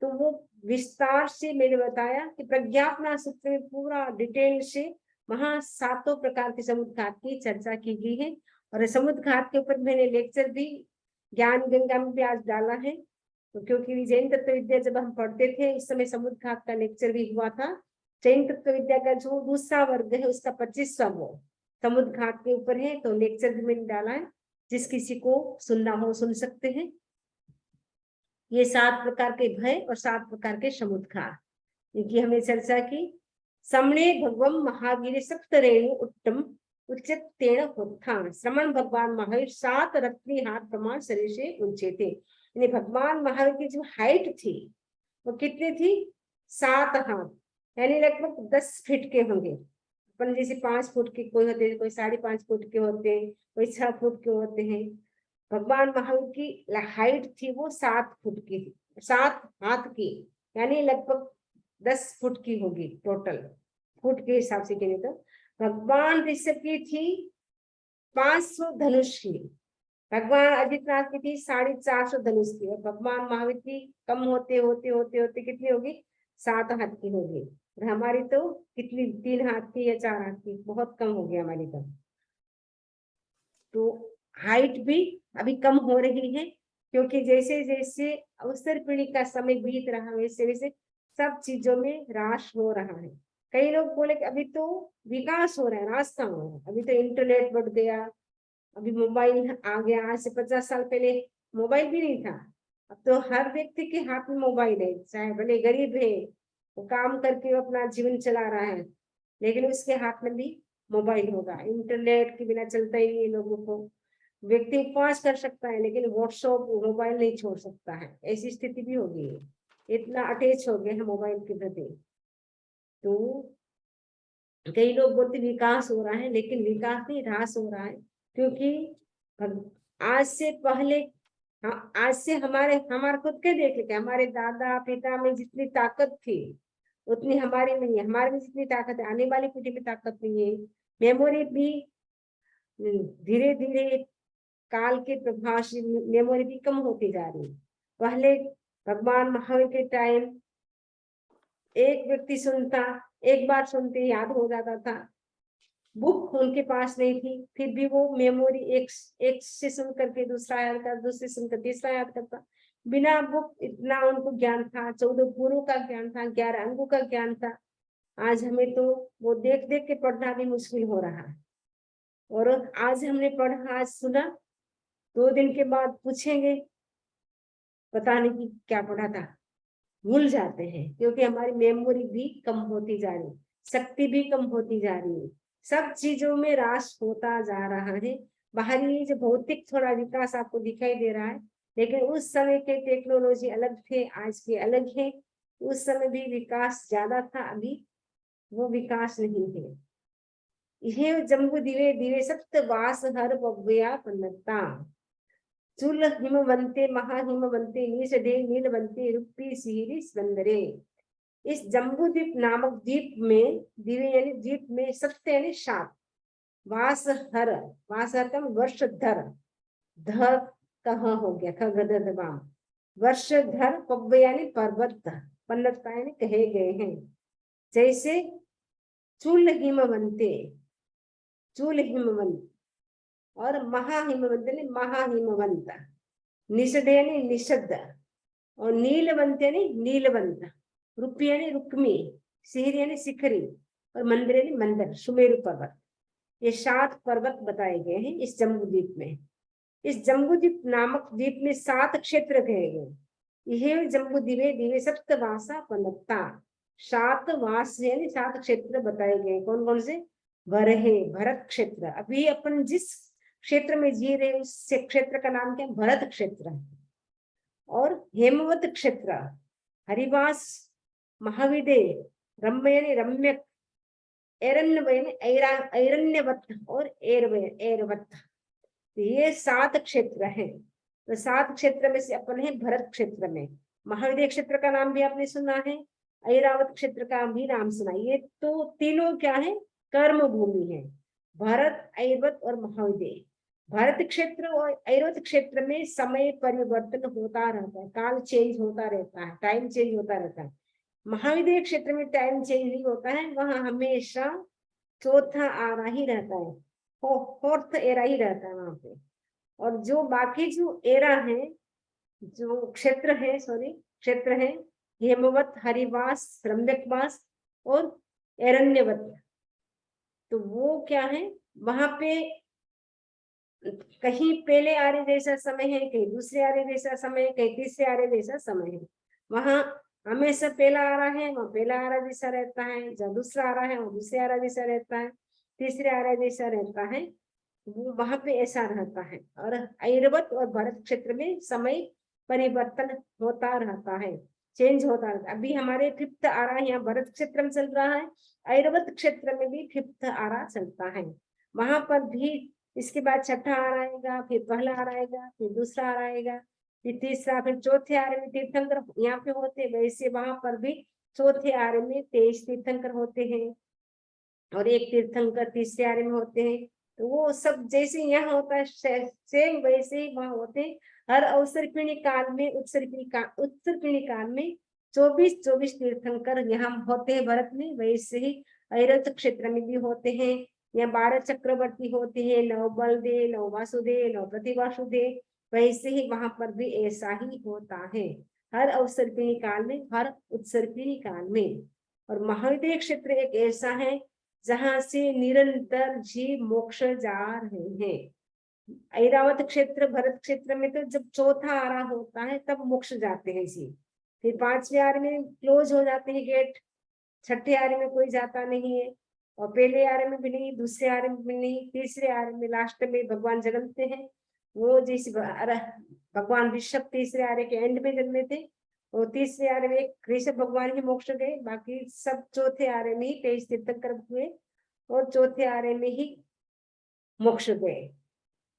तो वो विस्तार से मैंने बताया कि प्रज्ञापना सूत्र में पूरा डिटेल से वहां 7 प्रकार के समुद्घात की चर्चा की गई है। और समुद्घात के ऊपर मैंने लेक्चर भी ज्ञान गंगा में भी आज डाला है। तो क्योंकि जैन तत्व विद्या जब हम पढ़ते थे इस समय समुद्घात का लेक्चर भी हुआ था। जैन तत्व विद्या का जो दूसरा वर्ग है उसका 25वां वो समुद्घात के ऊपर है, तो लेक्चर भी मैंने डाला है, जिस किसी को सुनना हो सुन सकते हैं। ये 7 प्रकार के भय और 7 प्रकार के समुद्घात इनकी हमने चर्चा की। समणे भगवम महावीर सप्तरेणु उत्तम उच्चतेन उत्थान, श्रमण भगवान महावीर 7 रत्नी हाथ प्रमाण शरीर से ऊंचे थे। यानी भगवान महावीर की जो हाइट थी वो कितनी थी, 7 हाथ, यानी लगभग 10 फीट के होंगे। अपन जैसे 5 फुट के कोई होते हैं, कोई 5.5 फुट के होते हैं, कोई 6 फुट के होते हैं। भगवान महावीर की हाइट थी वो 7 फुट की थी, 7 हाथ की, यानी लगभग 10 फुट की होगी टोटल, फुट के हिसाब से कहें तो। भगवान ऋषभ की थी 500 धनुष की, भगवान आदित्यनाथ की थी 450 धनुष की, और भगवान महावीर की कम होते होते होते होते कितनी होगी, 7 हाथ की होगी। और हमारी तो कितनी, 3 हाथ की या 4 हाथ की, बहुत कम हो गई हमारी तो हाइट भी अभी कम हो रही है, क्योंकि जैसे जैसे अवसर पीढ़ी का समय बीत रहा है वैसे वैसे सब चीजों में ह्रास हो रहा है। कई लोग बोले कि अभी तो विकास हो रहा है, ह्रास कहाँ हो रहा है, अभी तो इंटरनेट बढ़ गया, अभी मोबाइल आ गया। आज से 50 साल पहले मोबाइल भी नहीं था, अब तो हर व्यक्ति के हाथ में मोबाइल है, चाहे भले गरीब है, वो काम करके वो अपना जीवन चला रहा है, लेकिन उसके हाथ में भी मोबाइल होगा। इंटरनेट के बिना चलता ही नहीं लोगों को। व्यक्ति उपवास कर सकता है लेकिन व्हाट्सएप मोबाइल नहीं छोड़ सकता है, ऐसी स्थिति भी हो गई है, इतना अटैच हो गया है मोबाइल के प्रति। तो कई लोग बोलते विकास हो रहा है, लेकिन विकास नहीं, ह्रास हो रहा है, क्योंकि आज से पहले, आज से हमारे खुद के देख लेते, हमारे दादा पिता में जितनी ताकत थी उतनी हमारी नहीं है, हमारे में जितनी ताकत है आने वाली पीढ़ी में ताकत नहीं है। मेमोरी भी धीरे धीरे काल के प्रभाव से मेमोरी भी कम होती जा रही है। पहले भगवान महावीर के टाइम एक व्यक्ति सुनता, एक बार सुनते याद हो जाता था, बुक उनके पास नहीं थी, फिर भी वो मेमोरी एक से सुन करके दूसरा याद करता, दूसरे सुनकर तीसरा याद करता, बिना बुक इतना उनको ज्ञान था, 14 गुरु का ज्ञान था, 11 अंगों का ज्ञान था। आज हमें तो वो देख देख के पढ़ना भी मुश्किल हो रहा है। और आज हमने पढ़ा, आज सुना, 2 दिन के बाद पूछेंगे पता नहीं कि क्या पढ़ा था, भूल जाते हैं, क्योंकि हमारी मेमोरी भी कम होती जा रही, शक्ति भी कम होती जा रही है, सब चीजों में ह्रास होता जा रहा है। बाहरी जो भौतिक थोड़ा विकास आपको दिखाई दे रहा है, लेकिन उस समय के टेक्नोलॉजी अलग थे, आज के अलग है। उस समय भी विकास ज्यादा था, अभी वो विकास नहीं है। यह जम्बू दिवे दिवे सप्त वास हर बव्या पन्नता, चूल हिमवंते महाहिमवंते नीसडे नीलवंते रुक्पी सिहिरी स्वंदरे। इस जम्बू द्वीप नामक द्वीप में, दिव्य यानी द्वीप में, सत्य यानी 7, वास हर, वास हर का वर्षधर, ध कहाँ हो गया, खगदवाम, वर्षधर, पब्ब यानी पर्वत, पन्नता यानी कहे गए हैं। जैसे चूल हिमवंते, चूल हिमवंत, और महाहिमवंत यानी महाहिमवंत, निषद यानी निषद, और नीलवंत यानी नीलवंत, रुपी यानी रुक्मी, सिहरी यानी सिखरी, और मंदिर यानी मंदिर, सुमेरु पर्वत। ये 7 पर्वत बताए गए हैं इस जम्बू द्वीप में। इस जम्बू द्वीप नामक द्वीप में 7 क्षेत्र कहे गए। यह जम्बू दिवे दिवे सप्तवासा पन्नता, 7 वास यानी 7 क्षेत्र बताए गए। कौन कौन से? भरहे, भरत क्षेत्र, अभी अपन जिस क्षेत्र में जी रहे उस क्षेत्र का नाम क्या? भरत क्षेत्र। और हेमवत क्षेत्र, हरिवास, महाविदे, रम्य यानी रम्यक, ऐरण्यवत और एरवत। ये 7 क्षेत्र हैं। तो 7 क्षेत्र में से अपन है भरत क्षेत्र में। महाविदय क्षेत्र का नाम भी आपने सुना है, ऐरावत क्षेत्र का भी नाम सुना। ये तो तीनों क्या है? कर्म भूमि है, भरत, ऐरवत और महाविदय। भरत क्षेत्र और ऐरवत क्षेत्र में समय परिवर्तन होता रहता है, काल चेंज होता रहता है, टाइम चेंज होता रहता है। महाविदय क्षेत्र में टाइम चेंज नहीं होता है, वहां हमेशा चौथा आरा ही रहता है, फोर्थ एरा ही रहता है वहां पे। और जो बाकी जो एरा है, जो क्षेत्र है, क्षेत्र है, हेमवत, हरिवास, रम्यकवास और एरण्यवत। तो वो क्या है, वहां पे कहीं पहले आर्य जैसा समय है, कहीं दूसरे आर्य जैसा समय है, कहीं तीसरे आर्य जैसा समय है। वहां हमेशा पहला आ रहा है, वहां पहला आ रहा जैसा रहता है, जहाँ दूसरा आ रहा है वहां दूसरे आ रहा जैसा रहता है, तीसरे आ रहा जैसा रहता है, वो वहां पे ऐसा रहता है। और ऐरावत और भरत क्षेत्र में समय परिवर्तन होता रहता है, चेंज होता रहता है। अभी हमारे फिफ्थ आरा यहाँ भरत क्षेत्र में चल रहा है, ऐरावत क्षेत्र में भी फिफ्थ आरा चलता है। वहां पर भी इसके बाद छठा आरा आएगा, फिर पहला आरा आएगा, फिर दूसरा आरा आएगा, फिर तीसरा, फिर चौथे आरे में तीर्थंकर यहाँ पे होते हैं, वैसे वहां पर भी चौथे आरे में 23 तीर्थंकर होते हैं और एक तीर्थंकर तीसरे आरे में होते हैं। तो वो सब जैसे यहाँ होता है सेम वैसे ही वहां होते हैं। हर अवसर्पिणी काल में उत्तरपिणी काल में 24 तीर्थंकर यहाँ होते हैं भरत में, वैसे ही ऐरावत क्षेत्र में भी होते हैं। यहाँ 12 चक्रवर्ती होते हैं, 9 बलदेव, 9 वासुदेव, 9 प्रतिवासुदेव, वैसे ही वहां पर भी ऐसा ही होता है हर अवसर्पिणी काल में, हर उत्सर्पिणी काल में। और महाविद्य क्षेत्र एक ऐसा है जहां से निरंतर जीव मोक्ष जा रहे हैं। ऐरावत क्षेत्र भरत क्षेत्र में तो जब चौथा आरा होता है तब मोक्ष जाते हैं जी, फिर 5वें आरे में क्लोज हो जाते हैं गेट, छठे आरे में कोई जाता नहीं है, और पहले आरे में भी नहीं, दूसरे आरे में भी नहीं, तीसरे आरे में लास्ट में भगवान जन्मते हैं। वो जैसे भगवान ऋषभ तीसरे आरे के एंड में जन्मे थे, और तीसरे आरे में एक ऋषभ भगवान ही मोक्ष गए, बाकी सब चौथे आरे में ही 23 तीर्थंकर हुए और चौथे आरे में ही मोक्ष गए।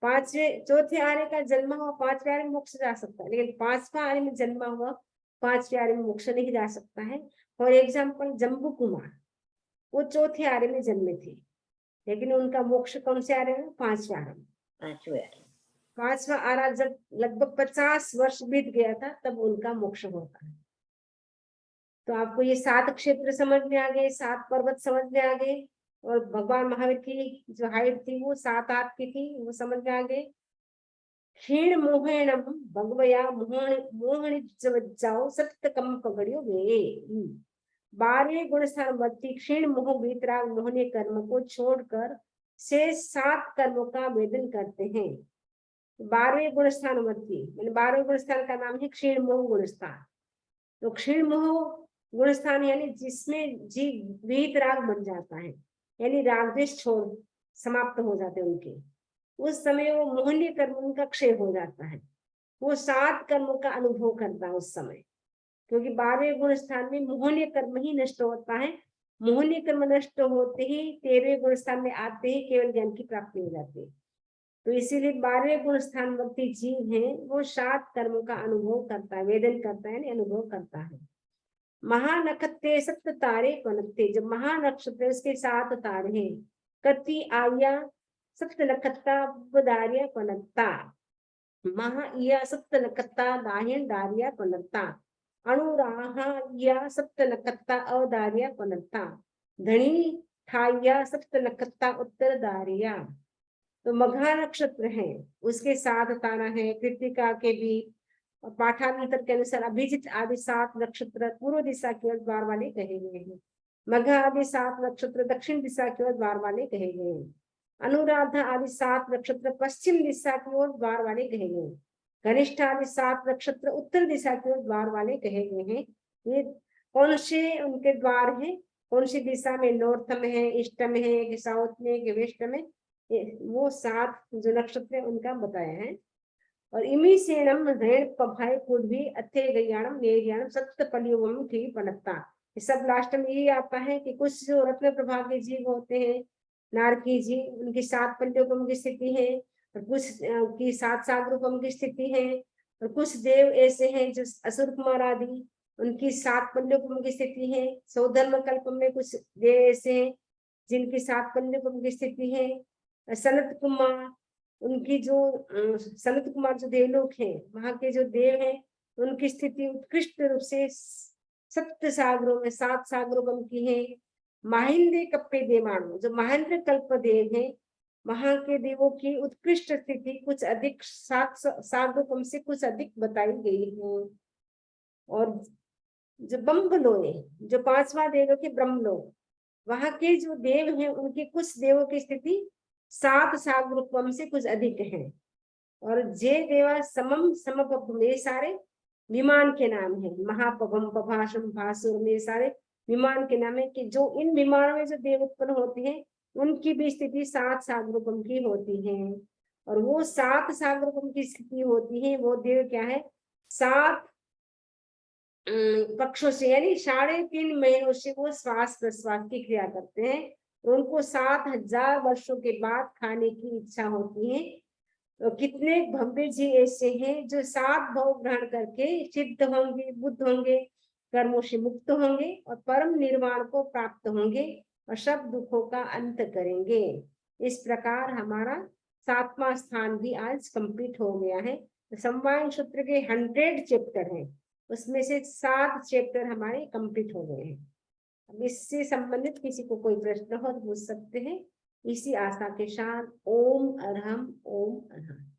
चौथे आरे का जन्म हुआ 5वें आरे में मोक्ष जा सकता है, लेकिन 5वां आरे में जन्मा हुआ 5वें आरे में मोक्ष नहीं जा सकता है। फॉर एग्जाम्पल जम्बू कुमार, वो चौथे आरे में जन्मे थे, लेकिन उनका मोक्ष कौन से आरे में? 5वें आरे में। 5वां आरा जब लगभग 50 वर्ष बीत गया था तब उनका मोक्ष होता है। तो आपको ये 7 क्षेत्र समझ में आ गए, 7 पर्वत समझ में आ गए, और भगवान महावीर की जो हाइट थी वो 7 हाथ की थी, वो समझ में आ गए। क्षीण मोहेणम भगवया मोहनी जाओ सत्य कम पकड़ियो वे। 12 गुण स्थानवर्ती क्षीण मोह वीतराग मोहने कर्म को छोड़कर से 7 कर्मों का वेदन करते हैं। 12 गुण स्थानवर्ती मैंने 12 गुण स्थान का नाम है क्षीण मोह गुण स्थान। तो क्षीण मोह गुण स्थान यानी जिसमें जीव वीतराग बन जाता है, यानी राग द्वेष छोड़ समाप्त हो जाते हैं उनके, उस समय वो मोहनीय कर्म उनका क्षय हो जाता है, वो 7 कर्मों का अनुभव करता है उस समय, क्योंकि 12वें गुण स्थान में मोहनीय कर्म ही नष्ट होता है। मोहनीय कर्म नष्ट होते ही 13वें गुण स्थान में आते ही केवल ज्ञान की प्राप्ति हो जाती है। तो इसीलिए 12वें गुण स्थान वर्ती जीव है वो 7 कर्मों का अनुभव करता है, वेदन करता है, अनुभव करता है। महानक्षत्रे 7 तारे पनपते, जब महानक्षत्र उसके 7 तारे हैं, कति आया 7 नक्षत्रा दारिया पनपता, महा या 7 नक्षत्रा दाहिन दारिया पनपता, अणुराहा या 7 नक्षत्रा अवदारिया पनपता, धनी ठाया 7 नक्षत्रा उत्तर दारिया। तो मघा नक्षत्र है उसके 7 तारा है, कृतिका के भी, और पाठांतर के अनुसार अभिजित आदि 7 नक्षत्र पूर्व दिशा की ओर द्वार वाले कहे गए हैं। मघा आदि 7 नक्षत्र दक्षिण दिशा की ओर द्वार वाले कहे गए हैं। अनुराधा आदि 7 नक्षत्र पश्चिम दिशा की ओर द्वार वाले कहे गए हैं। घनिष्ठ आदि 7 नक्षत्र उत्तर दिशा की ओर द्वार वाले कहे गए हैं। ये कौन से उनके द्वार है, कौन सी दिशा में, नॉर्थ में है, ईस्ट में है, कि साउथ में, कि वेस्ट में, वो 7 जो नक्षत्र है उनका बताया है। और इमी सेनम ऋण पभाई कुड्भी अथे गयाणम नेरियाणम सप्तपलियोम थी पनत्ता, ये सब लास्ट में ये आता है कि कुछ जो रत्न प्रभा के जीव होते हैं, नारकी जी, उनकी 7 पल्योपम की स्थिति है, और कुछ की 7 सागरूपम की स्थिति है, और कुछ देव ऐसे हैं जो असुर कुमार आदि उनकी 7 पल्योपम की स्थिति है। सौधर्म कल्प में कुछ देव ऐसे हैं जिनकी 7 पल्योपम की स्थिति है। सनत कुमार, उनकी जो सनत कुमार जो देवलोक हैं, वहां के जो देव हैं उनकी स्थिति उत्कृष्ट रूप से 7 सागरों में 7 सागरों की है। महेंद्र कप्पे देवाणु, जो महेंद्र कल्प देव हैं, वहां के देवों की उत्कृष्ट स्थिति कुछ अधिक 7 सागरों से कुछ अधिक बताई गई है। और जो ब्रह्मलोय, जो 5वां देवलोक है ब्रह्मलोक, वहां के जो देव हैं उनके कुछ देवों की स्थिति 7 सागरूपम से कुछ अधिक है। और जे देवा समम समपभ में सारे विमान के नाम है, महापभम पभाषम भासुर में सारे विमान के नाम है, कि जो इन विमानों में जो देव उत्पन्न होते हैं उनकी भी स्थिति 7 सागरूपम की होती है। और वो 7 सागरूपम की स्थिति होती है, वो देव क्या है, 7 पक्षों से यानी 3.5 महीनों से वो श्वास प्रश्वास की क्रिया करते हैं। उनको 7,000 वर्षों के बाद खाने की इच्छा होती है। तो कितने भव्य जी ऐसे हैं जो 7 भव ग्रहण करके सिद्ध होंगे, बुद्ध होंगे, कर्मों से मुक्त होंगे और परम निर्वाण को प्राप्त होंगे और सब दुखों का अंत करेंगे। इस प्रकार हमारा 7वां स्थान भी आज कंप्लीट हो गया है। तो समवाय सूत्र के 100 चैप्टर हैं, उसमें से 7 चैप्टर हमारे कंप्लीट हो गए हैं। अब इससे संबंधित किसी को कोई प्रश्न हो तो पूछ सकते हैं। इसी आशा के साथ ओम अरहम ओम अरहम।